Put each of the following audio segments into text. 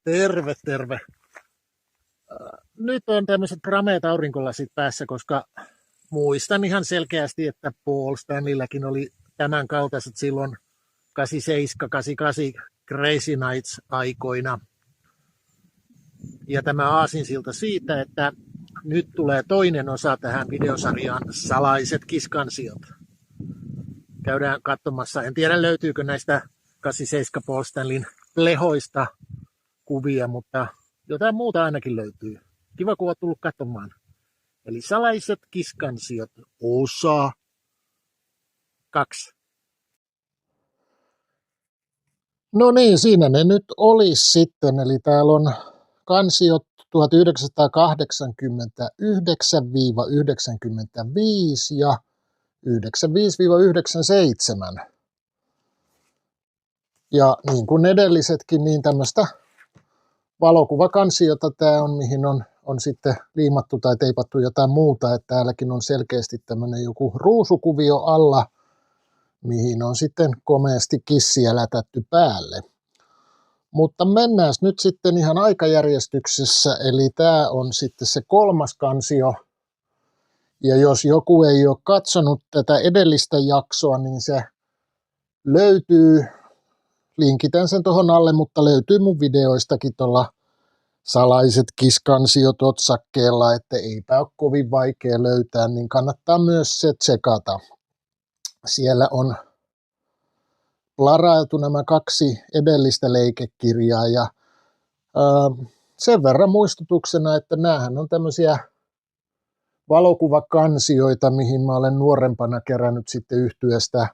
Terve, terve. Nyt on tämmöiset prameet aurinkolasit päässä, koska muistan ihan selkeästi, että Paul Stanleylläkin oli tämän kaltaiset silloin 87, 88 Crazy Nights aikoina. Ja tämä aasinsilta siitä, että nyt tulee toinen osa tähän videosarjaan Salaiset kiskansiot. Käydään katsomassa. En tiedä löytyykö näistä 87 Paul Stanleyn lehoista kuvia, mutta jotain muuta ainakin löytyy. Kiva, kun olet tullut katsomaan. Eli Salaiset kiskansiot, osa 2. No niin, siinä ne nyt olisi sitten. Eli täällä on kansiot 1989-95 ja 95-97. Ja niin kuin edellisetkin, niin tämmöistä valokuvakansiota tämä on, mihin on sitten liimattu tai teipattu jotain muuta. Että täälläkin on selkeästi tämmöinen joku ruusukuvio alla, mihin on sitten komeasti kissiä lätätty päälle. Mutta mennään nyt sitten ihan aikajärjestyksessä, eli tämä on sitten se 3. kansio. Ja jos joku ei ole katsonut tätä edellistä jaksoa, niin se löytyy, linkitän sen tuohon alle, mutta löytyy mun videoistakin tuolla Salaiset kiskansiot otsakkeella, että eipä ole kovin vaikea löytää, niin kannattaa myös se tsekata. Siellä on plarailtu nämä 2 edellistä leikekirjaa ja sen verran muistutuksena, että näähän on tämmöisiä valokuvakansioita, mihin mä olen nuorempana kerännyt sitten yhtyeestä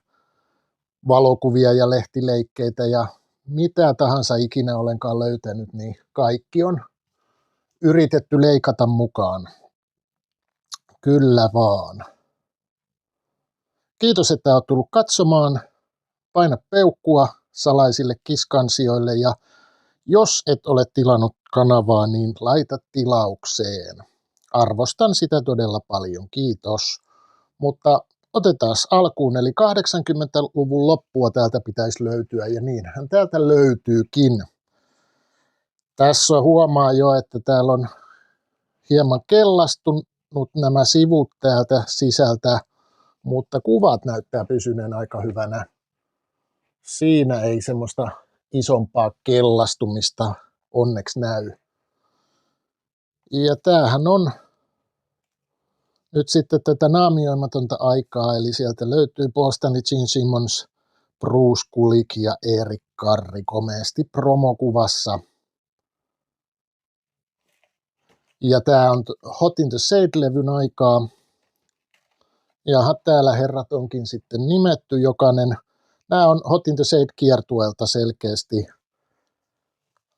valokuvia ja lehtileikkeitä ja mitä tahansa ikinä olenkaan löytänyt, niin kaikki on yritetty leikata mukaan. Kyllä vaan. Kiitos, että olet tullut katsomaan. Paina peukkua Salaisille kiskansioille ja jos et ole tilannut kanavaa, niin laita tilaukseen. Arvostan sitä todella paljon, kiitos. Mutta otetaan alkuun, eli 80-luvun loppua täältä pitäisi löytyä ja niinhän täältä löytyykin. Tässä huomaa jo, että täällä on hieman kellastunut nämä sivut täältä sisältä, mutta kuvat näyttää pysyneen aika hyvänä. Siinä ei semmoista isompaa kellastumista onneksi näy. Ja tämähän on nyt sitten tätä naamioimatonta aikaa, eli sieltä löytyy Paul Stanley, Gene Simmons, Bruce Kulick ja Eric Carre komeasti promokuvassa. Ja tämä on Hot in the Shade-levyn aikaa. Ja täällä herrat onkin sitten nimetty jokainen. Nämä on Hot in the Shade-kiertueelta selkeästi.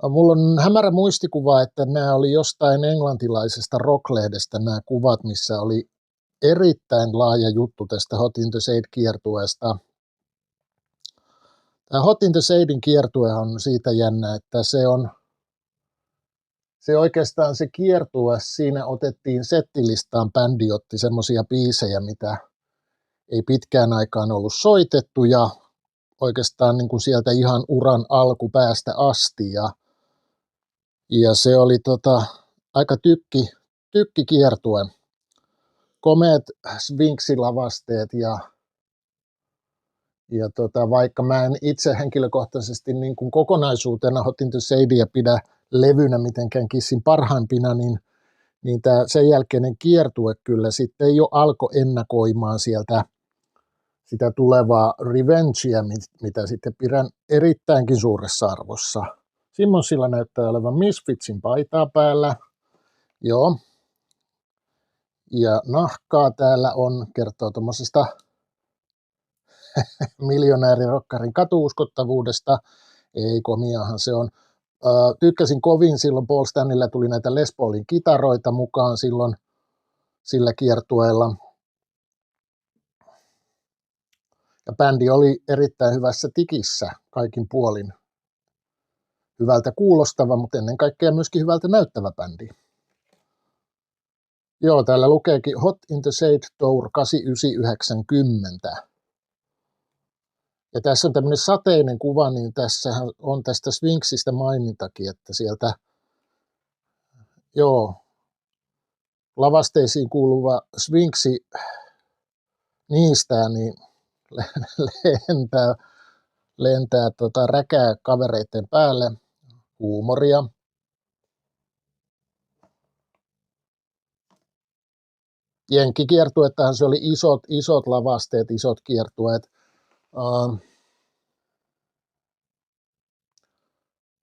Mulla on hämärä muistikuva, että nämä oli jostain englantilaisesta rocklehdestä nämä kuvat, missä oli erittäin laaja juttu tästä Hot in the Shade-kiertueesta. Tämä Hot in the Shaden kiertue on siitä jännä, että se oikeastaan se kiertue, siinä otettiin settilistaan, bändi otti semmoisia biisejä, mitä ei pitkään aikaan ollut soitettu ja oikeastaan niin kuin sieltä ihan uran alkupäästä asti ja se oli aika tykki kiertue. Komeat svinksilavasteet ja vaikka mä en itse henkilökohtaisesti niin kuin kokonaisuutena Hot in the Shadea pidä levynä mitenkään Kissin parhaimpina, niin tämä sen jälkeinen kiertue kyllä sitten jo alkoi ennakoimaan sieltä sitä tulevaa Revengea, mitä sitten pidän erittäinkin suuressa arvossa. Simmonsilla näyttää olevan Misfitsin paitaa päällä. Joo. Ja nahkaa täällä on, kertoo tuommoisesta miljonäärirokkarin katuuskottavuudesta. Ei, komiahan se on. Tykkäsin kovin silloin, Paul Stanleyllä tuli näitä Les Paulin kitaroita mukaan silloin sillä kiertueella. Ja bändi oli erittäin hyvässä tikissä kaikin puolin. Hyvältä kuulostava, mutta ennen kaikkea myöskin hyvältä näyttävä bändi. Joo, täällä lukeekin Hot in the Shade Tour 89-90. Ja tässä on tämmöinen sateinen kuva, niin tässähän on tästä Sphinxistä mainintakin, että sieltä, joo, lavasteisiin kuuluva Sphinxi niistää, niin lentää, räkää kavereiden päälle, huumoria. Jenkkikiertuettahan se oli isot lavasteet, isot kiertueet.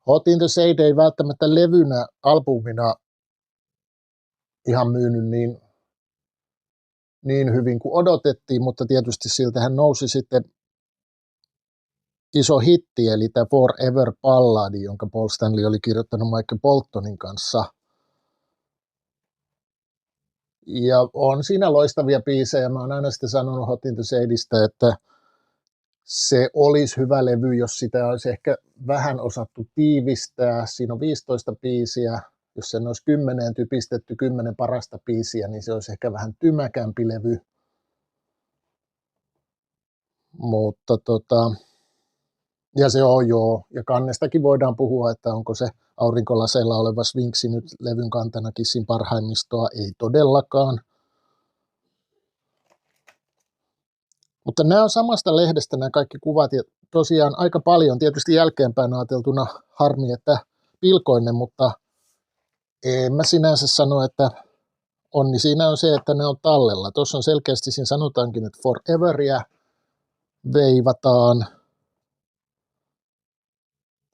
Hot in the Shade ei välttämättä levynä, albumina ihan myynyt niin hyvin kuin odotettiin, mutta tietysti siltähän nousi sitten iso hitti, eli tämä Forever Balladi, jonka Paul Stanley oli kirjoittanut Michael Boltonin kanssa. Ja on siinä loistavia biisejä. Mä oon aina sitten sanonut Hot in the Shadeista, että se olisi hyvä levy, jos sitä olisi ehkä vähän osattu tiivistää. Siinä on 15 biisiä. Jos sen olisi 10 typistetty 10 parasta biisiä, niin se olisi ehkä vähän tymäkämpi levy. Mutta ja se on joo. Ja kannestakin voidaan puhua, että onko se aurinkolaseilla oleva Sphinxi nyt levyn kantana Kissin parhaimmistoa. Ei todellakaan. Mutta nämä on samasta lehdestä nämä kaikki kuvat, ja tosiaan aika paljon, tietysti jälkeenpäin ajateltuna harmi, että pilkoin ne, mutta en mä sinänsä sano, että onni siinä on se, että ne on tallella. Tuossa on selkeästi, siinä sanotaankin, että Foreveria veivataan.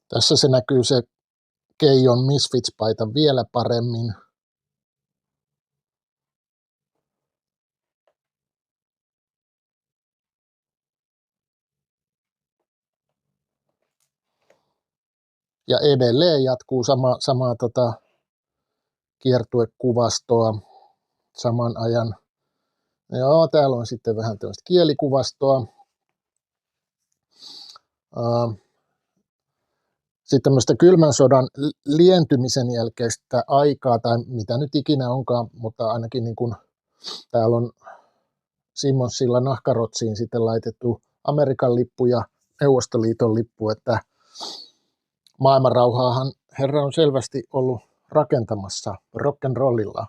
Tässä se näkyy se Keijon Misfits-paita vielä paremmin. Ja edelleen jatkuu samaa kiertuekuvastoa saman ajan. Joo, täällä on sitten vähän tällaista kielikuvastoa. Sitten tämmöistä kylmän sodan lientymisen jälkeistä aikaa, tai mitä nyt ikinä onkaan, mutta ainakin niin kuin täällä on Simmonsilla nahkarotsiin sitten laitettu Amerikan lippu ja Neuvostoliiton lippu, että maailmanrauhaahan herra on selvästi ollut rakentamassa rock'n'rollilla.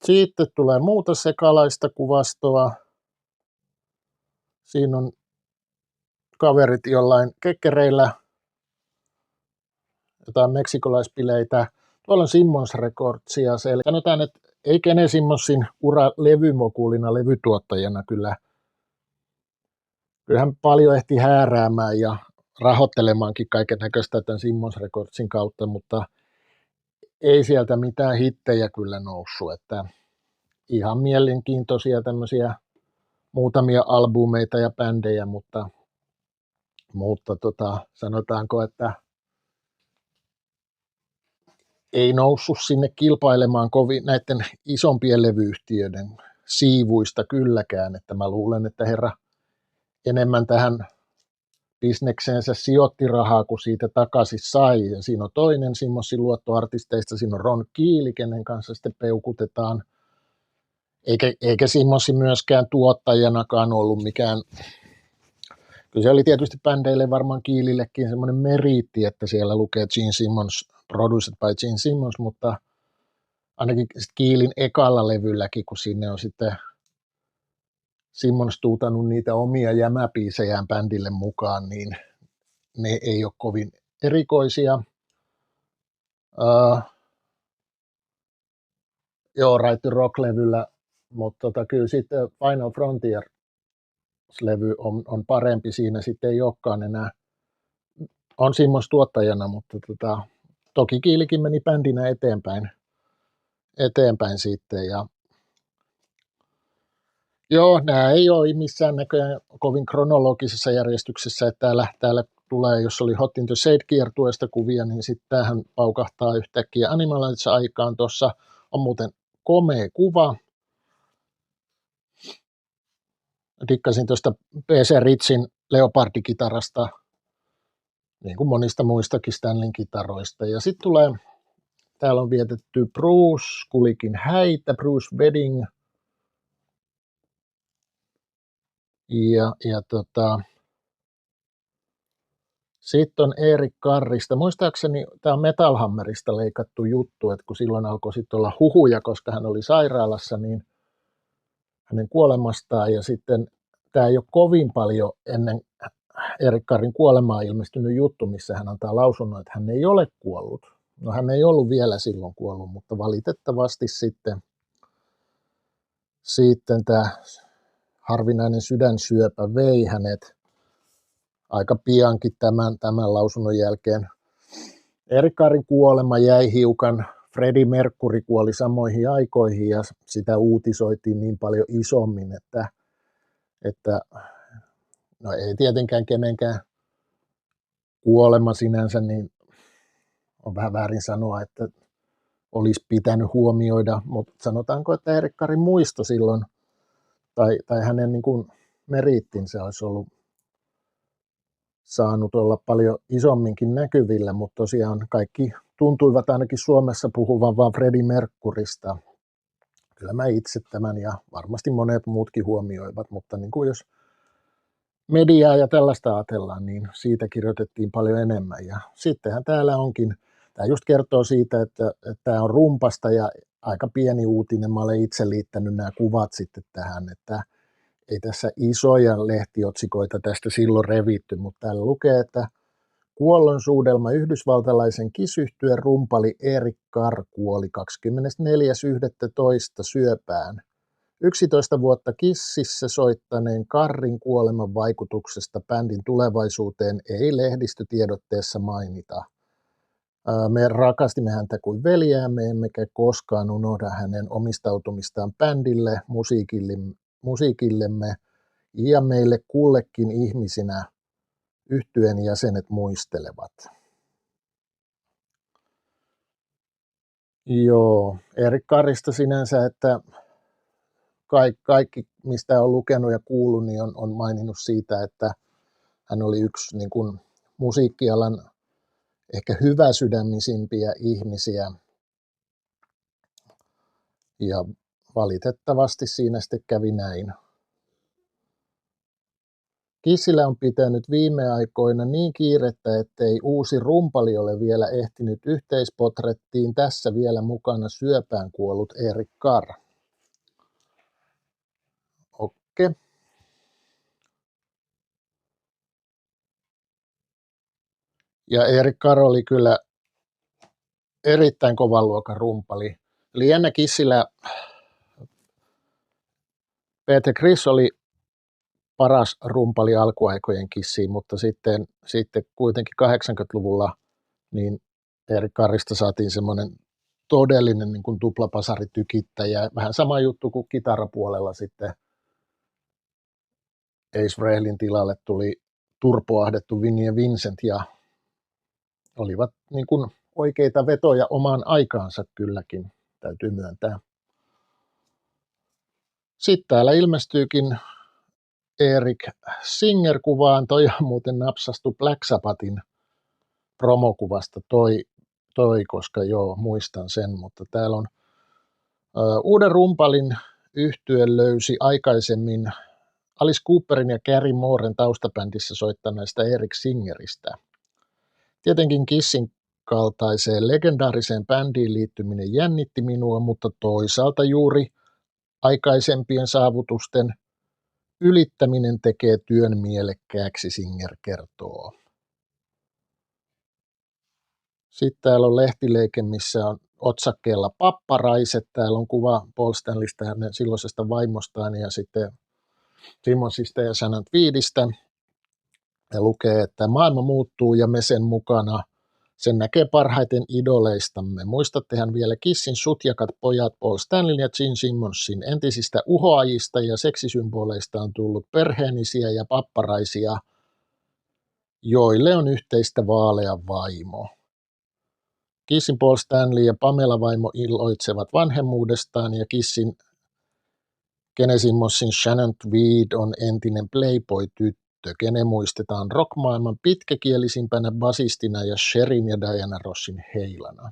Sitten tulee muuta sekalaista kuvastoa. Siinä on kaverit jollain kekkereillä, jotain meksikolaispileitä. Tuolla on Simmons Recordsia. Sanotaan, että ei Gene Simmonsin ura levymokuulina, levytuottajana kyllähän paljon ehti hääräämään ja rahoittelemaankin kaiken näköistä tämän Simmons Recordsin kautta, mutta ei sieltä mitään hittejä kyllä noussut, että ihan mielenkiintoisia tämmöisiä muutamia albumeita ja bändejä, mutta sanotaanko, että ei noussut sinne kilpailemaan kovin näiden isompien levyyhtiöiden siivuista kylläkään, että mä luulen, että herra enemmän tähän bisnekseensä sijoitti rahaa, kun siitä takaisin sai. Ja siinä on toinen Simmonsin luottoartisteista, siinä on Ron Keel, kenen kanssa sitten peukutetaan. Eikä Simmonsi myöskään tuottajanakaan ollut mikään. Kyllä se oli tietysti bändeille varmaan Keelillekin semmoinen meriitti, että siellä lukee Gene Simmons, produced by Gene Simmons, mutta ainakin Keelin ekalla levylläkin, kun sinne on sitten Simmons tuutanut niitä omia jämäpiisejään bändille mukaan, niin ne ei ole kovin erikoisia. Joo, Right to Rock-levyllä, mutta kyllä sitten Final Frontier-levy on parempi, siinä sitten ei olekaan enää, on Simmons tuottajana, mutta toki Keelikin meni bändinä eteenpäin sitten, ja joo, nämä ei ole missään näköjään kovin kronologisessa järjestyksessä, että täällä tulee, jos oli Hot in the Shade-kiertueesta kuvia, niin sitten tämähän paukahtaa yhtäkkiä Animalize aikaan. Tuossa on muuten komea kuva. Dikkasin tuosta PC Richin Leopardi-kitarasta. niin kuin monista muistakin Stanleyn kitaroista. Ja sitten täällä on vietetty Bruce Kulickin häitä, Bruce Wedding, ja sitten on Erik Karrista. Muistaakseni tämä on Metal Hammerista leikattu juttu, että kun silloin alkoi sitten olla huhuja, koska hän oli sairaalassa, niin hänen kuolemastaan. Ja sitten tämä ei ole kovin paljon ennen Erik Karrin kuolemaa ilmestynyt juttu, missä hän antaa lausunnon, että hän ei ole kuollut. No hän ei ollut vielä silloin kuollut, mutta valitettavasti sitten tämä harvinainen sydänsyöpä vei hänet aika piankin tämän lausunnon jälkeen. Erik Karrin kuolema jäi hiukan, Freddie Mercury kuoli samoihin aikoihin ja sitä uutisoitiin niin paljon isommin, että no ei tietenkään kenenkään kuolema sinänsä, niin on vähän väärin sanoa, että olisi pitänyt huomioida, mutta sanotaanko, että Erik Karrin muisto silloin tai hänen niin kuin meriittinsä olisi ollut saanut olla paljon isomminkin näkyvillä, mutta tosiaan kaikki tuntuivat ainakin Suomessa puhuvan vaan Freddie Mercurysta. Kyllä mä itse tämän ja varmasti monet muutkin huomioivat, mutta niin kuin jos mediaa ja tällaista ajatellaan, niin siitä kirjoitettiin paljon enemmän. Ja sittenhän täällä onkin, tämä just kertoo siitä, että tämä on rumpasta ja aika pieni uutinen. Mä olen itse liittänyt nämä kuvat sitten tähän, että ei tässä isoja lehtiotsikoita tästä silloin revitty, mutta täällä lukee, että kuollonsuudelma yhdysvaltalaisen Kiss-yhtyeen rumpali Erik Carr kuoli 24.11. syöpään. 11 vuotta Kississä soittaneen Carrin kuoleman vaikutuksesta bändin tulevaisuuteen ei lehdistötiedotteessa mainita. Me rakastimme häntä kuin veljäämme, emmekä koskaan unohda hänen omistautumistaan bändille, musiikillemme ja meille kullekin ihmisinä yhtyeen jäsenet muistelevat. Joo, Erik Carrista sinänsä, että kaikki mistä on lukenut ja kuullut, niin on maininnut siitä, että hän oli yksi niin kuin musiikkialan ehkä hyväsydämisimpiä ihmisiä. Ja valitettavasti siinä sitten kävi näin. Kissillä on pitänyt viime aikoina niin kiirettä, ettei uusi rumpali ole vielä ehtinyt yhteispotrettiin. Tässä vielä mukana syöpään kuollut Erik Carr. Okei. Ja Erik Carr oli kyllä erittäin kovan luokan rumpali. Eli ennen Kissillä Peter Criss oli paras rumpali alkuaikojen Kissiin, mutta sitten kuitenkin 80-luvulla niin Erik Carrista saatiin semmoinen todellinen niin kuin tuplapasaritykittäjä. Vähän sama juttu kuin kitarapuolella sitten Ace Frehlin tilalle tuli turpoahdettu Vinnie Vincent ja olivat niin kuin oikeita vetoja omaan aikaansa kylläkin, täytyy myöntää. Sitten täällä ilmestyykin Erik Singer-kuvaan, toi on muuten napsastu Black Sabbathin promokuvasta toi, koska joo, muistan sen, mutta täällä on uuden rumpalin yhtye löysi aikaisemmin Alice Cooperin ja Gary Mooren taustabändissä soittaneesta Erik Singeristä. Tietenkin Kissin kaltaiseen legendaariseen bändiin liittyminen jännitti minua, mutta toisaalta juuri aikaisempien saavutusten ylittäminen tekee työn mielekkääksi, Singer kertoo. Sitten täällä on lehtileike, missä on otsakkeella Papparaiset. Täällä on kuva Paul Stanleystä, hänen silloisesta vaimostaan ja sitten Simmonsista ja Shannon Tweedistä. Ja lukee, että maailma muuttuu ja me sen mukana. Sen näkee parhaiten idoleistamme. Muistattehan vielä Kissin sutjakat pojat Paul Stanleyn ja Gene Simmonsin. Entisistä uhoajista ja seksisymboleista on tullut perheenisiä ja papparaisia, joille on yhteistä vaalea vaimo. Kissin Paul Stanley ja Pamela vaimo iloitsevat vanhemmuudestaan ja Kissin Gene Simmonsin Shannon Tweed on entinen Playboy-tyttö. Tökene muistetaan rockmaailman pitkäkielisimpänä basistina ja Sherin ja Diana Rossin heilana.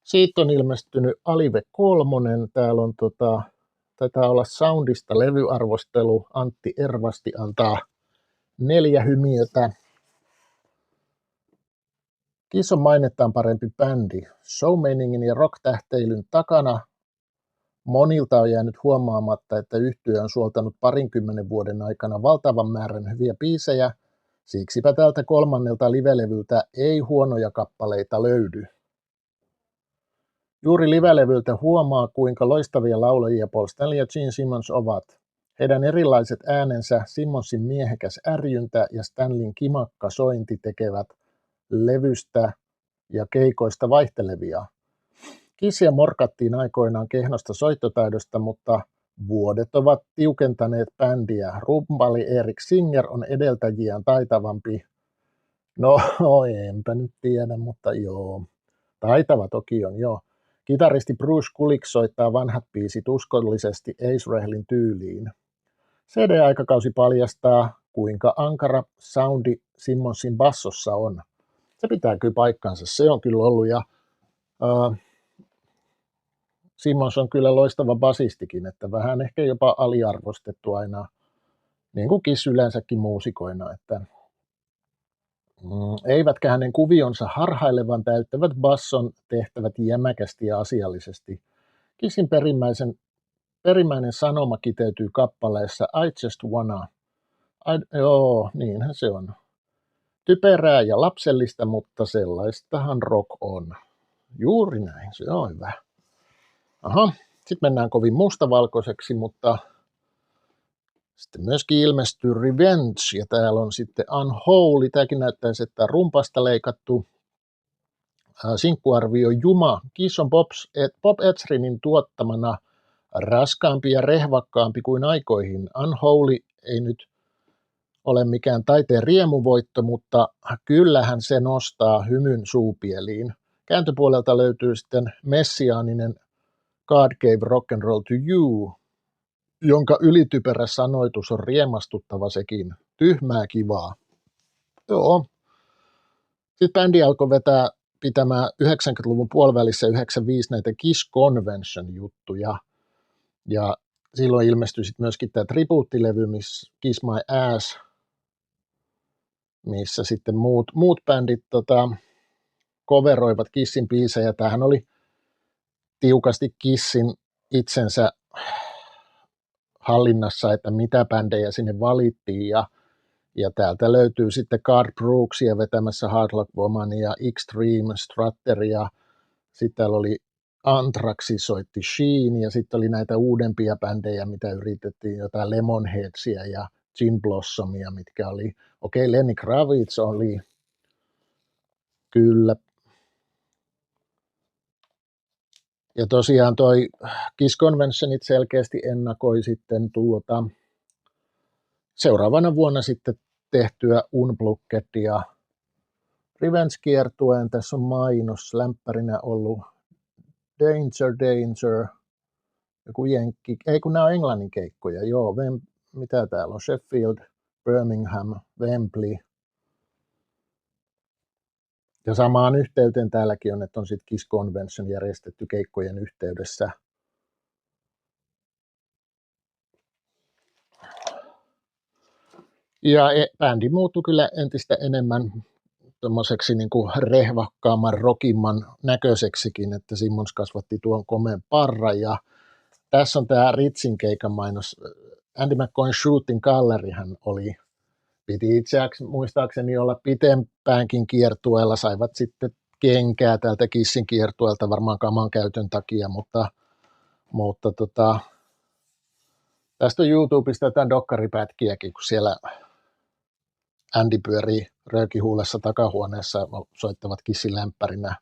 Siitä on ilmestynyt Alive 3. Täällä on taitaa olla Soundista levyarvostelu. Antti Ervasti antaa 4 hymiötä. Kiss on mainettaan parempi bändi. Showmeningin ja rock-tähteilyn takana monilta on jäänyt huomaamatta, että yhtye on suoltanut 20 vuoden aikana valtavan määrän hyviä biisejä, siksipä tältä 3. livelevyltä ei huonoja kappaleita löydy. Juuri livelevyltä huomaa, kuinka loistavia laulajia Paul Stanley ja Gene Simmons ovat. Heidän erilaiset äänensä, Simmonsin miehekäs ärjyntä ja Stanleyn kimakka sointi tekevät levystä ja keikoista vaihtelevia. Kissia morkattiin aikoinaan kehnosta soittotaidosta, mutta vuodet ovat tiukentaneet bändiä. Rumpali Erik Singer on edeltäjiään taitavampi. No, enpä nyt tiedä, mutta joo. Taitava toki on, joo. Kitaristi Bruce Kulick soittaa vanhat biisit uskollisesti Ace Rahlin tyyliin. CD-aikakausi paljastaa, kuinka ankara soundi Simmonsin bassossa on. Se pitää kyllä paikkansa, se on kyllä ollut, ja Simmons on kyllä loistava basistikin, että vähän ehkä jopa aliarvostettu aina, niin kuin Kiss yleensäkin muusikoina, että eivätkä hänen kuvionsa harhailevan täyttävät basson tehtävät jämäkästi ja asiallisesti. Kissin perimmäinen sanoma kiteytyy kappaleessa I just wanna. Joo, niinhän se on. Typerää ja lapsellista, mutta sellaistahan rock on. Juuri näin, se on hyvä. Aha, sitten mennään kovin mustavalkoiseksi, mutta sitten myöskin ilmestyy Revenge, ja täällä on sitten Unholy. Tämäkin näyttäisi, että rumpasta leikattu. Sinkkuarvio Juma. Kiss on Bob Ezrinin tuottamana raskaampi ja rehvakkaampi kuin aikoihin. Unholy ei nyt ole mikään taiteen riemuvoitto, mutta kyllähän se nostaa hymyn suupieliin. Kääntöpuolelta löytyy sitten messiaaninen God Gave Rock and Roll to You, jonka ylityperä sanoitus on riemastuttava sekin. Tyhmää kivaa. Joo. Sitten bändi alkoi pitämään 90-luvun puolivälissä 95 näitä Kiss Convention-juttuja. Ja silloin ilmestyi sitten myöskin tämä tribuuttilevy, missä Kiss My Ass, missä sitten muut bändit coveroivat Kissin biisejä. Tämähän oli tiukasti Kissin itsensä hallinnassa, että mitä bändejä sinne valittiin, ja täältä löytyy sitten Garth Brooksia vetämässä Hard Luck Womania, Extreme, Strutteria, sitten täällä oli Anthraxi soitti Sheen, ja sitten oli näitä uudempia bändejä, mitä yritettiin, jotain Lemonheadsia ja Gin Blossomia, mitkä oli, okei, Lenny Kravitz oli, kyllä. Ja tosiaan toi Kiss Conventionit selkeästi ennakoi sitten seuraavana vuonna sitten tehtyä Unplugged ja Revenge-kiertueen. Tässä on mainos, lämpärinä ollut Danger, Danger, joku jenkki, ei kun nämä on englannin keikkoja, joo, mitä täällä on, Sheffield, Birmingham, Wembley. Ja samaan yhteyteen täälläkin on, että on sitten Kiss Convention järjestetty keikkojen yhteydessä. Ja bändi muuttui kyllä entistä enemmän tommoseksi niin kuin rehvakkaamman, rockimman näköiseksikin, että Simmons kasvatti tuon komeen parran. Ja tässä on tämä Ritzin keikan mainos. Andy McCoyn Shooting Galleryhän piti itse muistaakseni olla pitempäänkin kiertueella, saivat sitten kenkää täältä Kissin kiertueelta varmaan kaman käytön takia, mutta tästä on YouTubesta jotain dokkaripätkiäkin, kun siellä Andy pyörii röökihuulessa takahuoneessa, soittavat Kissin lämpärinä.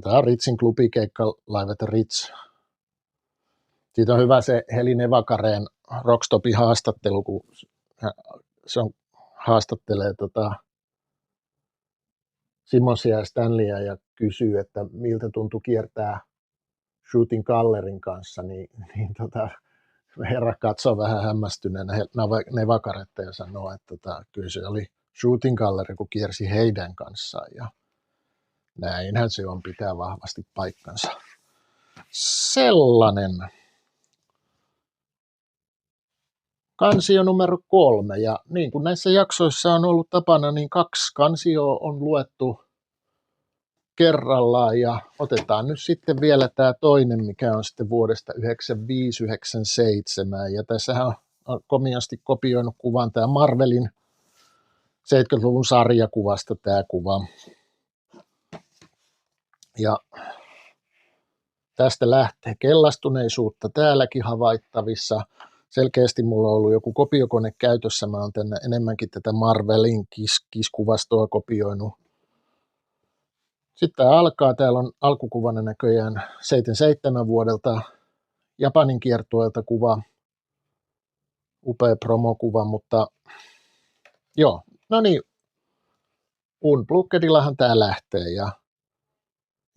Tämä on Ritzin klubikeikka, Live at Ritz. Siitä on hyvä se Heli Nevakareen Rockstopin haastattelu, kun se haastattelee Simmonsia ja Stanleya ja kysyy, että miltä tuntui kiertää Shooting Gallerin kanssa, niin herra katsoi vähän hämmästyneenä Nevakaretta ja sanoi, että kyllä se oli shooting gallery, kun kiersi heidän kanssaan. Ja näinhän se on, pitää vahvasti paikkansa. Sellainen. Kansio numero 3, ja niin kuin näissä jaksoissa on ollut tapana, niin 2 kansioa on luettu kerrallaan, ja otetaan nyt sitten vielä tämä toinen, mikä on sitten vuodesta 1995-1997, ja tässähän on komiasti kopioinut kuvan tämä Marvelin 70-luvun sarjakuvasta tämä kuva, ja tästä lähtee kellastuneisuutta täälläkin havaittavissa. Selkeästi mulla on ollut joku kopiokone käytössä, mä oon tänne enemmänkin tätä Marvelin kiskuvastoa kopioinut. Sitten tämä alkaa, täällä on alkukuvana näköjään 77 vuodelta Japanin kiertueelta kuva, upea promokuva, mutta joo, no niin, Unpluggedillahan tämä lähtee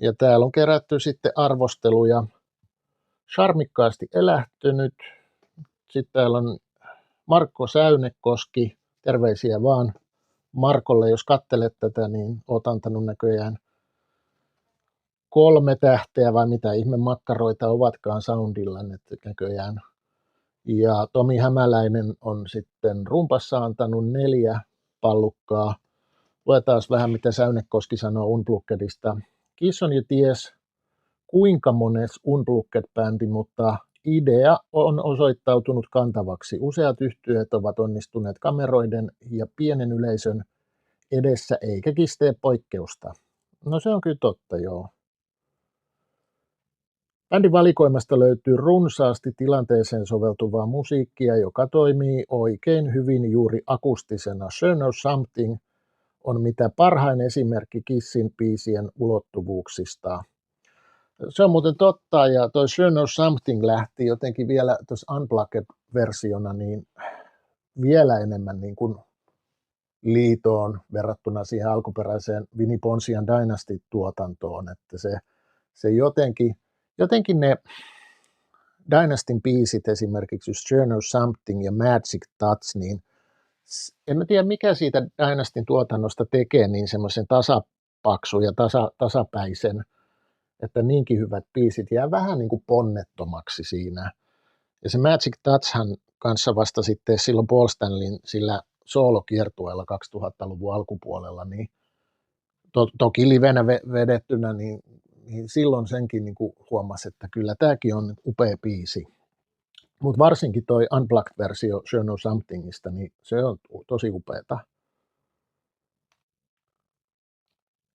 ja täällä on kerätty sitten arvosteluja, charmikkaasti elähtynyt. Sitten täällä on Markko Säynekoski, terveisiä vaan Markolle, jos kattelet tätä, niin oot antanut näköjään 3 tähteä vai mitä ihme makkaroita ovatkaan soundilla näköjään. Ja Tomi Hämäläinen on sitten rumpassa antanut 4 pallukkaa. Luetaan vähän mitä Säynekoski sanoo Unpluggedista. Kiss on jo ties kuinka mones Unplugged-bändi, mutta idea on osoittautunut kantavaksi. Useat yhtyeet ovat onnistuneet kameroiden ja pienen yleisön edessä, eikä Kiss tee poikkeusta. No se on kyllä totta, joo. Bändin valikoimasta löytyy runsaasti tilanteeseen soveltuvaa musiikkia, joka toimii oikein hyvin juuri akustisena. Sure Knows Something on mitä parhain esimerkki Kissin biisien ulottuvuuksista. Se on muuten totta, ja toi Sure Knows Something lähti jotenkin vielä tuossa Unplugged-versiona niin vielä enemmän niin kuin liitoon verrattuna siihen alkuperäiseen Vinnie Ponsian Dynasty-tuotantoon, että se jotenkin ne Dynastyn biisit, esimerkiksi Sure Knows Something ja Magic Touch, niin en mä tiedä mikä siitä Dynastyn tuotannosta tekee niin semmoisen tasapaksun ja tasapäisen, että niinkin hyvät biisit jää vähän niin kuin ponnettomaksi siinä. Ja se Magic Touchhan kanssa vasta sitten silloin Paul Stanleyn sillä soolokiertueella 2000-luvun alkupuolella, niin toki livenä vedettynä, niin silloin senkin niin kuin huomasi, että kyllä tämäkin on upea biisi. Mutta varsinkin toi Unplugged-versio Sure Knows Somethingista, niin se on tosi upeata.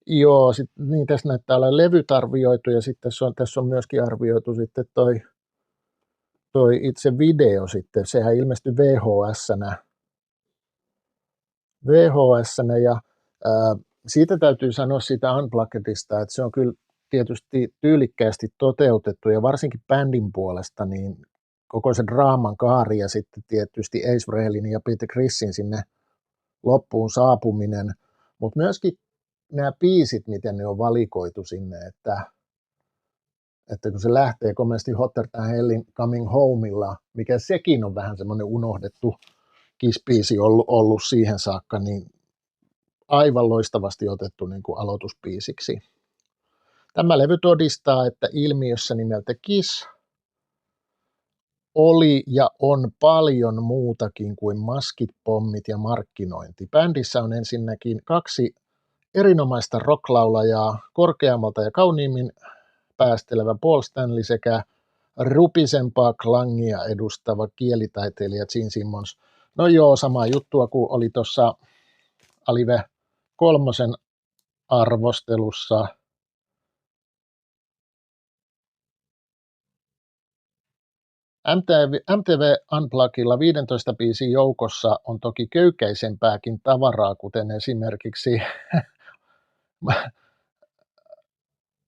Joo, niin tässä näyttää olla levyt arvioitu, ja sitten tässä on myöskin arvioitu sitten toi itse video sitten. Sehän ilmestyi VHS-nä ja siitä täytyy sanoa siitä Unpluggedista, että se on kyllä tietysti tyylikkäästi toteutettu, ja varsinkin bändin puolesta, niin koko se draaman kaari ja sitten tietysti Ace Frehlin ja Peter Crissin sinne loppuun saapuminen, mutta myöskin nämä biisit, miten ne on valikoitu sinne, että kun se lähtee komeasti Hotter Than Hellin Coming Homeilla, mikä sekin on vähän semmoinen unohdettu Kiss-biisi ollut siihen saakka, niin aivan loistavasti otettu niin kuin aloitusbiisiksi. Tämä levy todistaa, että ilmiössä nimeltä Kiss oli ja on paljon muutakin kuin maskit, pommit ja markkinointi. Bändissä on ensinnäkin 2 erinomaista rocklaulajaa, korkeammalta ja kauniimmin päästelevä Paul Stanley sekä rupisempaa klangia edustava kielitaiteilija Gene Simmons. No joo, sama juttua kuin oli tuossa Alive 3 arvostelussa. MTV Unpluggilla 15 biisin joukossa on toki köykäisempääkin tavaraa, kuten esimerkiksi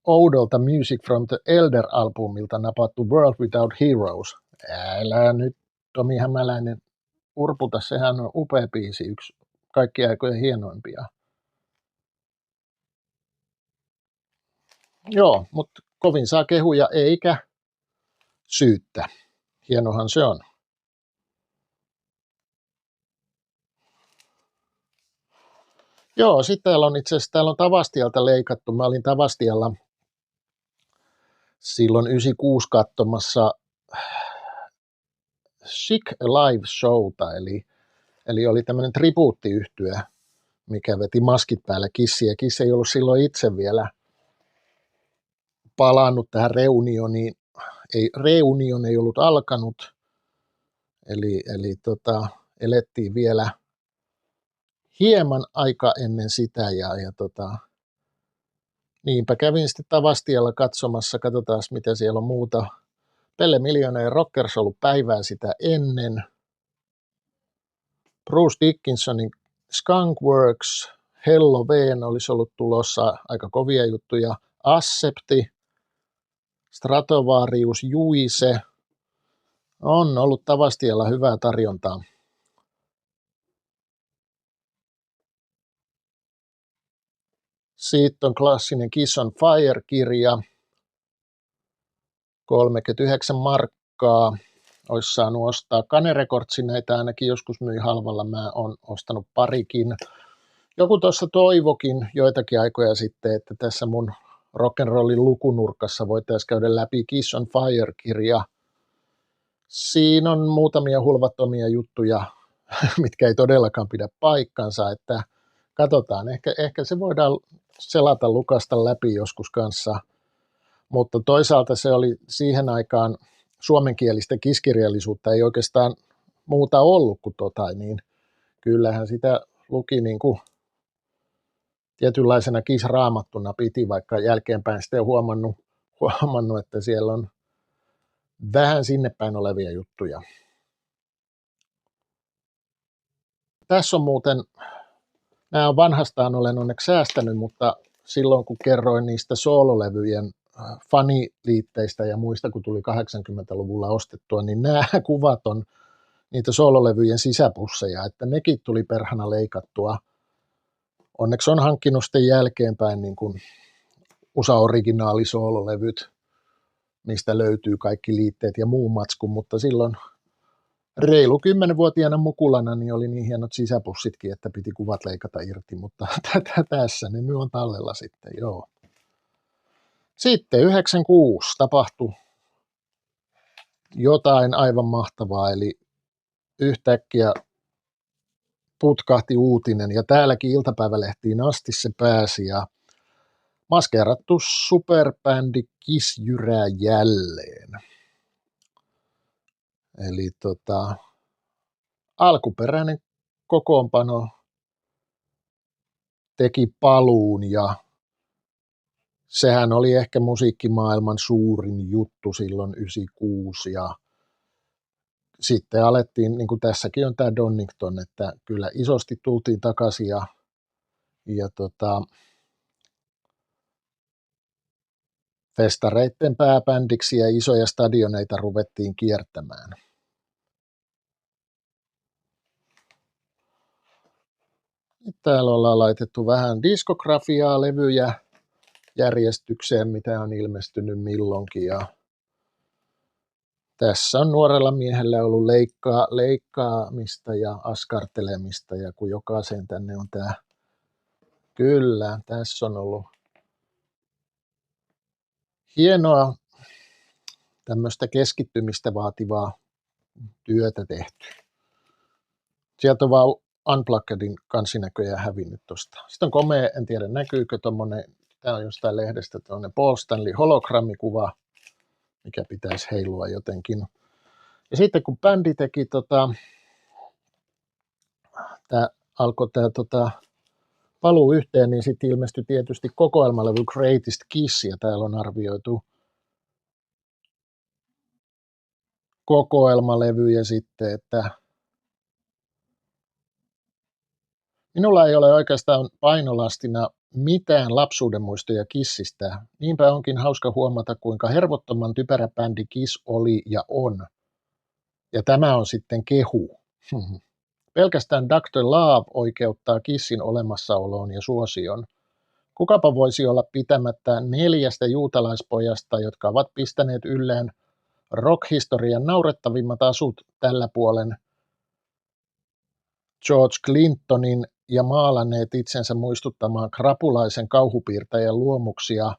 oudolta Music from the Elder-albumilta napattu World Without Heroes. Älä nyt, Tomi Hämäläinen, urputa, sehän on upea biisi, yksi kaikkien aikojen hienoimpia. Joo, mutta kovin saa kehuja eikä syyttä. Hienohan se on. Joo, sitten täällä on Tavastialta leikattu. Mä olin Tavastialla silloin 96 katsomassa Chic Live Showta, eli oli tämmöinen tribuuttiyhtye, mikä veti maskit päällä Kissiä. Kiss ei ollut silloin itse vielä palannut tähän reunioniin. Reunion ei ollut alkanut, eli elettiin vielä hieman aika ennen sitä, niinpä kävin sitten Tavastialla katsomassa, katsotaan mitä siellä on muuta. Pelle Millionaire Rockers on ollut päivää sitä ennen. Bruce Dickinsonin Skunkworks, Hello Veen olisi ollut tulossa, aika kovia juttuja. Accepti, Stratovarius, Juise. On ollut Tavastialla hyvää tarjontaa. Sitten on klassinen Kiss on Fire-kirja, 39 markkaa. Olisi saanut ostaa Cane Recordsin, näitä ainakin joskus myi halvalla, mä oon ostanut parikin. Joku tuossa toivokin joitakin aikoja sitten, että tässä mun rock'n'rollin lukunurkassa voitaisiin käydä läpi Kiss on Fire-kirja. Siinä on muutamia hulvattomia juttuja, mitkä ei todellakaan pidä paikkansa, että katsotaan, ehkä se voidaan selata lukasta läpi joskus kanssa, mutta toisaalta se oli siihen aikaan suomenkielistä Kiss-kirjallisuutta ei oikeastaan muuta ollut kuin niin kyllähän sitä luki niin kuin tietynlaisena Kiss-raamattuna piti, vaikka jälkeenpäin sitten huomannut, että siellä on vähän sinne päin olevia juttuja. Tässä on muuten, nämä on vanhastaan olen onneksi säästänyt, mutta silloin kun kerroin niistä soololevyjen faniliitteistä ja muista, kun tuli 80-luvulla ostettua, niin nämä kuvat on niitä soololevyjen sisäpusseja, että nekin tuli perhana leikattua. Onneksi on hankkinut sitten jälkeenpäin niin kuin USA-originaali soololevyt, mistä löytyy kaikki liitteet ja muu matsku, mutta silloin reilu 10-vuotiaana mukulana niin oli niin hienot sisäpussitkin, että piti kuvat leikata irti, mutta tässä ne nyt on tallella sitten, joo. Sitten 96 tapahtui jotain aivan mahtavaa, eli yhtäkkiä putkahti uutinen, ja täälläkin iltapäivälehtiin asti se pääsi, ja maskeerattu superbändi Kiss jyrää jälleen. Eli alkuperäinen kokoonpano teki paluun, ja sehän oli ehkä musiikkimaailman suurin juttu silloin 96, ja sitten alettiin, niin kuin tässäkin on tämä Donington, että kyllä isosti tultiin takaisin, ja festareitten pääbändiksi ja isoja stadioneita ruvettiin kiertämään. Täällä ollaan laitettu vähän diskografiaa, levyjä järjestykseen, mitä on ilmestynyt milloinkin. Ja tässä on nuorella miehellä ollut leikkaamista ja askartelemista, ja kun jokaisen tänne on tämä, kyllä, tässä on ollut hienoa tämmöistä keskittymistä vaativaa työtä tehty. Sieltä on vaan Unpluggedin kansinäköjä hävinnyt tuosta. Sitten on komea, en tiedä näkyykö tuommoinen, tämä on jostain lehdestä tuommoinen Paul Stanley hologrammikuva, mikä pitäisi heilua jotenkin. Ja sitten kun bändi teki alkoi tämä paluu yhteen, niin sitten ilmestyi tietysti kokoelmalevy Greatest Kiss, ja täällä on arvioitu kokoelmalevyjä sitten, että minulla ei ole oikeastaan painolastina mitään lapsuuden muistoja Kissistä. Niinpä onkin hauska huomata, kuinka hervottoman typerä bändi Kiss oli ja on. Ja tämä on sitten kehu. Pelkästään Dr. Love oikeuttaa Kissin olemassaoloon ja suosion. Kukapa voisi olla pitämättä 4 juutalaispojasta, jotka ovat pistäneet ylleen rock-historian naurettavimmat asut tällä puolen George Clintonin ja maalanneet itsensä muistuttamaan krapulaisen kauhupiirtäjän luomuksia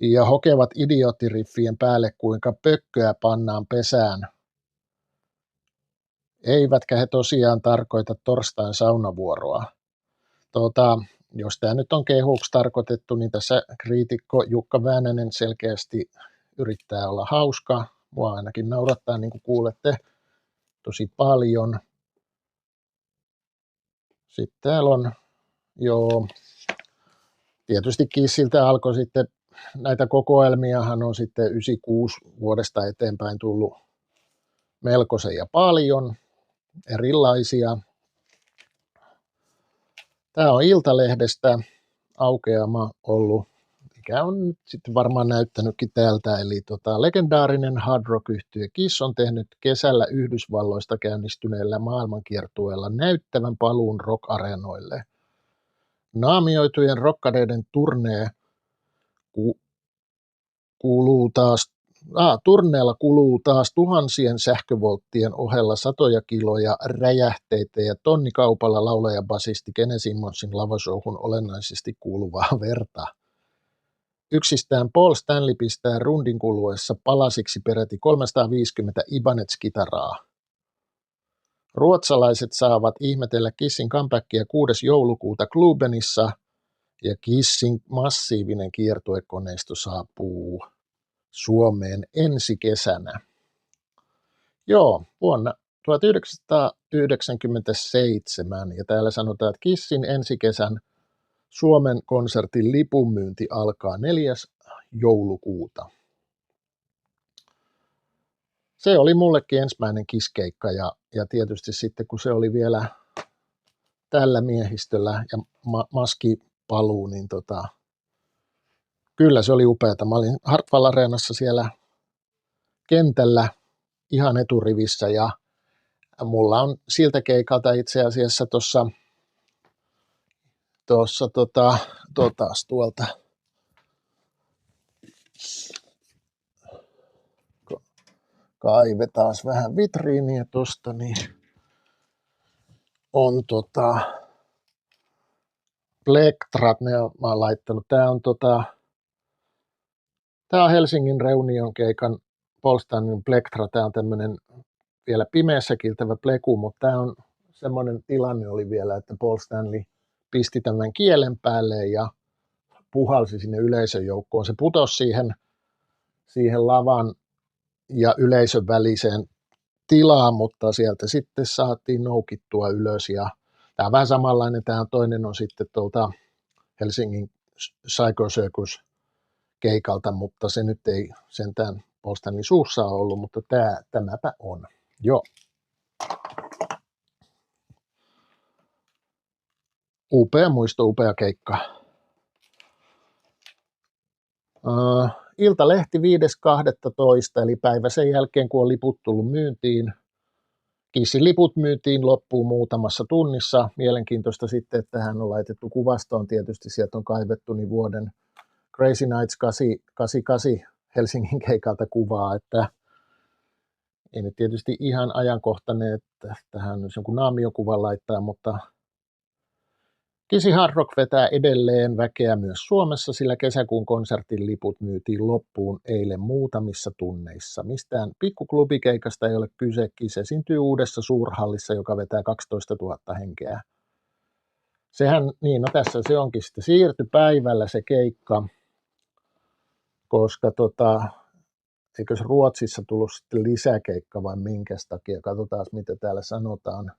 ja hokevat idiootiriffien päälle, kuinka pökköä pannaan pesään. Eivätkä he tosiaan tarkoita torstain saunavuoroa. Jos tämä nyt on kehuksi tarkoitettu, niin tässä kriitikko Jukka Väänänen selkeästi yrittää olla hauska. Mua ainakin naurattaa, niin kuin kuulette, tosi paljon. Sitten täällä on, tietysti Kissiltä alkoi sitten, näitä kokoelmiahan on sitten 96 vuodesta eteenpäin tullut melkoisen ja paljon erilaisia. Tämä on Iltalehdestä aukeama ollut, mikä on nyt sitten varmaan näyttänytkin täältä, eli legendaarinen hard rock-yhtye Kiss on tehnyt kesällä Yhdysvalloista käynnistyneellä maailmankiertueella näyttävän paluun rock-areenoille. Naamioitujen rockadeiden turneella kuluu taas tuhansien sähkövolttien ohella satoja kiloja räjähteitä ja tonnikaupalla laulaja-basisti Gene Simmonsin lavashowhun olennaisesti kuuluvaa verta. Yksistään Paul Stanley pistää rundin kuluessa palasiksi peräti 350 Ibanez-kitaraa. Ruotsalaiset saavat ihmetellä Kissin comebackia 6. joulukuuta Klubenissa ja Kissin massiivinen kiertuekoneisto saapuu Suomeen ensi kesänä. Vuonna 1997, ja täällä sanotaan, että Kissin ensi kesän Suomen konsertin lipunmyynti alkaa 4. joulukuuta. Se oli mullekin ensimmäinen Kiss-keikka, ja tietysti sitten kun se oli vielä tällä miehistöllä ja maskipaluu, niin kyllä se oli upeata. Mä olin Hartwall Areenassa siellä kentällä ihan eturivissä, ja mulla on siltä keikalta itse asiassa tuossa tuolta kaivetaan vähän vitriiniä tuosta, niin on plektrat, ne mä oon laittanut. Tää on Helsingin Reunion keikan Paul Stanleyn plektra. Tää on tämmönen vielä pimeässä kiiltävä pleku, mutta tää on semmoinen tilanne oli vielä, että Paul Stanley pisti tämän kielen päälle ja puhalsi sinne yleisön joukkoon. Se putosi siihen lavan ja yleisön väliseen tilaan, mutta sieltä sitten saatiin noukittua ylös. Ja tämä on vähän samanlainen, toinen on sitten tuolta Helsingin Psycho Circus keikalta, mutta se nyt ei sentään Paul Stanley suussa ollut, mutta tämäpä on. Upea muisto, upea keikka. Iltalehti 5.12. eli päivä sen jälkeen, kun on liput tullut myyntiin. Kissin liput myytiin loppuun muutamassa tunnissa. Mielenkiintoista sitten, että hän on laitettu kuvastoon. Tietysti sieltä on kaivettu niin vuoden Crazy Nights 88 Helsingin keikalta kuvaa, että ei nyt tietysti ihan ajankohtainen, että tähän olisi jonkun naamiokuvan laittaa, mutta Kissin Hard Rock vetää edelleen väkeä myös Suomessa, sillä kesäkuun konsertin liput myytiin loppuun eilen muutamissa tunneissa. Mistään pikkuklubikeikasta ei ole kyse. Kiss esiintyy uudessa suurhallissa, joka vetää 12 000 henkeä. Sehän, tässä se onkin sitten siirty päivällä se keikka, koska eikös Ruotsissa tullut sitten lisäkeikka vai minkäs takia, katsotaan mitä täällä sanotaan.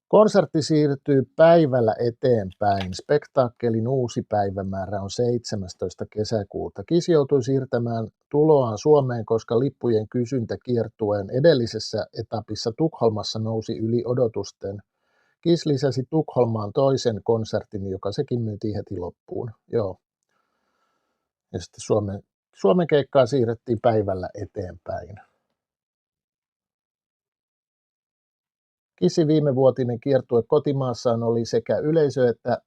Konsertti siirtyy päivällä eteenpäin. Spektaakkelin uusi päivämäärä on 17. kesäkuuta. Kiss joutui siirtämään tuloaan Suomeen, koska lippujen kysyntä kiertueen edellisessä etapissa Tukholmassa nousi yli odotusten. Kiss lisäsi Tukholmaan toisen konsertin, joka sekin myytiin heti loppuun. Ja sitten Suomen keikkaa siirrettiin päivällä eteenpäin. Kissin viimevuotinen kiertue kotimaassaan oli sekä yleisö- että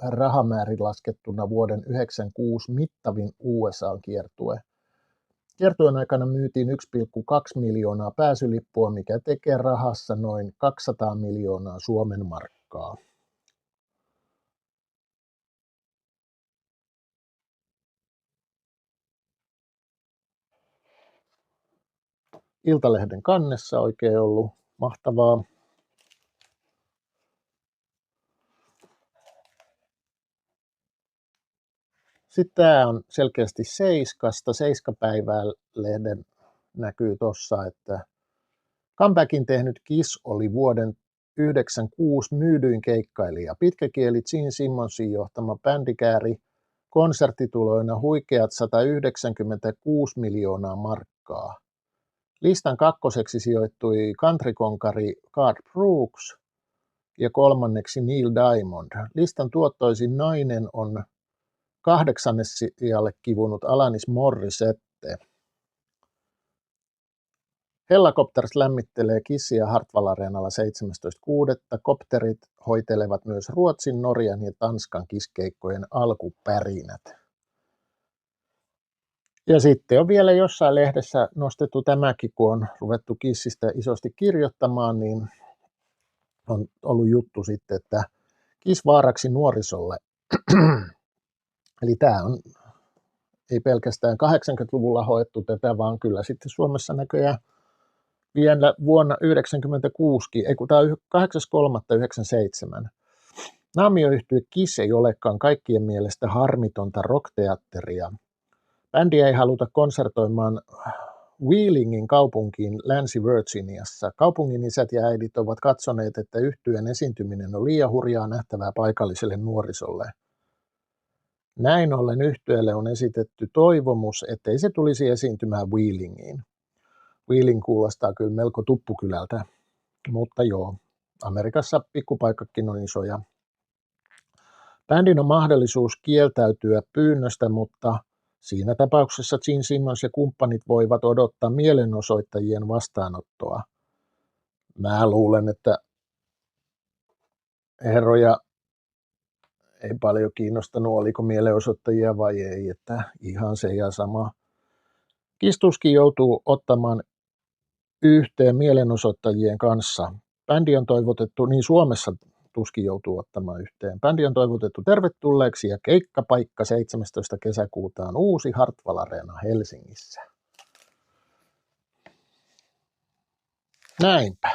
rahamäärin laskettuna vuoden 1996 mittavin USA-kiertue. Kiertueen aikana myytiin 1,2 miljoonaa pääsylippua, mikä tekee rahassa noin 200 miljoonaa Suomen markkaa. Iltalehden kannessa oikein ollut mahtavaa. Sitten tämä on selkeästi Seiskasta. Seiskapäivää lehden näkyy tuossa, että comebackin tehnyt Kiss oli vuoden 1996 myydyin keikkailija. Pitkäkieli Gene Simmonsin johtama bändi kääri konserttituloina huikeat 196 miljoonaa markkaa. Listan kakkoseksi sijoittui countrykonkari Garth Brooks ja kolmanneksi Neil Diamond. Listan tuottoisin nainen on 8. sijalle kivunut Alanis Morissette. Hellacopters lämmittelee Kissia Hartwall Areenalla 17.6. Kopterit hoitelevat myös Ruotsin, Norjan ja Tanskan Kiss-keikkojen alkupärinät. Ja sitten on vielä jossain lehdessä nostettu tämäkin, kun on ruvettu Kissistä isosti kirjoittamaan, niin on ollut juttu sitten, että Kiss vaaraksi nuorisolle. Eli tämä on ei pelkästään 80-luvulla hoettu tätä, vaan kyllä sitten Suomessa näköjään vielä vuonna 1996, tämä on 8.3.1997. Naamioyhtye Kiss ei olekaan kaikkien mielestä harmitonta rockteatteria. Bändiä ei haluta konsertoimaan Wheelingin kaupunkiin Länsi-Virginiassa. Kaupungin isät ja äidit ovat katsoneet, että yhtyeen esiintyminen on liian hurjaa nähtävää paikalliselle nuorisolle. Näin ollen yhtyeelle on esitetty toivomus, ettei se tulisi esiintymään Wheelingiin. Wheeling kuulostaa kyllä melko tuppukylältä, mutta joo, Amerikassa pikkupaikkakin on isoja. Bändin on mahdollisuus kieltäytyä pyynnöstä, mutta siinä tapauksessa Gene Simmons ja kumppanit voivat odottaa mielenosoittajien vastaanottoa. Mä luulen, että herroja ei paljon kiinnostanut, oliko mielenosoittajia vai ei, että ihan se ja sama. Kiss tuskin joutuu ottamaan yhteen mielenosoittajien kanssa. Bändi on toivotettu, niin Suomessa tuskin joutuu ottamaan yhteen. Bändi on toivotettu tervetulleeksi ja keikkapaikka 17. kesäkuuta on uusi Hartwall Areena Helsingissä. Näinpä.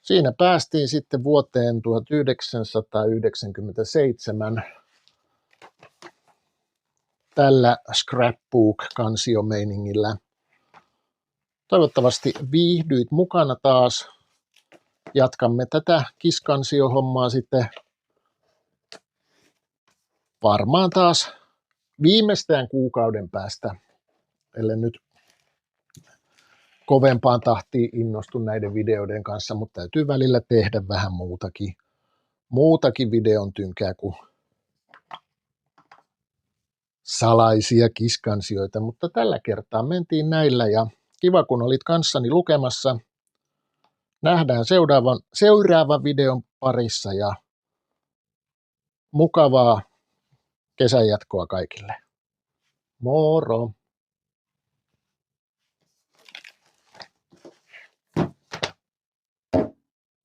Siinä päästiin sitten vuoteen 1997 tällä scrapbook-kansiomeiningillä. Toivottavasti viihdyit mukana taas. Jatkamme tätä Kiss-kansiohommaa sitten varmaan taas viimeistään kuukauden päästä, ellei nyt kovempaan tahtiin innostu näiden videoiden kanssa, mutta täytyy välillä tehdä vähän muutakin videon tynkää kuin salaisia Kiss-kansioita, mutta tällä kertaa mentiin näillä ja kiva kun olit kanssani lukemassa. Nähdään seuraavan videon parissa ja mukavaa kesän jatkoa kaikille. Moro!